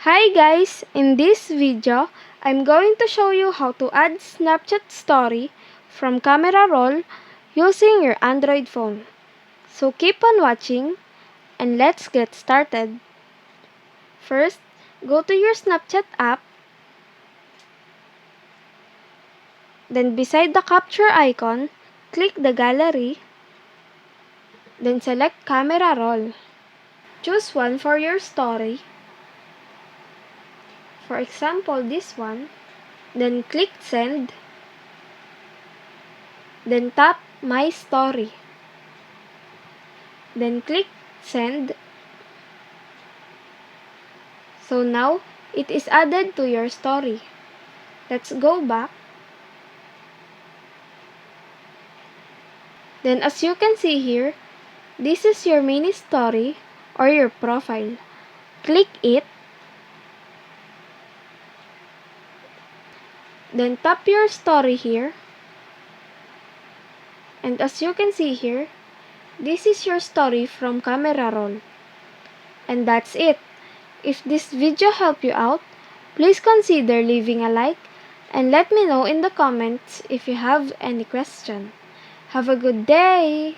Hi guys! In this video, I'm going to show you how to add Snapchat story from camera roll using your Android phone. So keep on watching and let's get started. First, go to your Snapchat app. Then beside the capture icon, click the gallery. Then select camera roll. Choose one for your story. For example, this one. Then click send. Then tap my story. Then click send. So now it is added to your story. Let's go back. Then as you can see here, this is your mini story or your profile. Click it. Then tap your story here. And as you can see here, this is your story from camera roll. And that's it. If this video helped you out, please consider leaving a like and let me know in the comments if you have any question. Have a good day!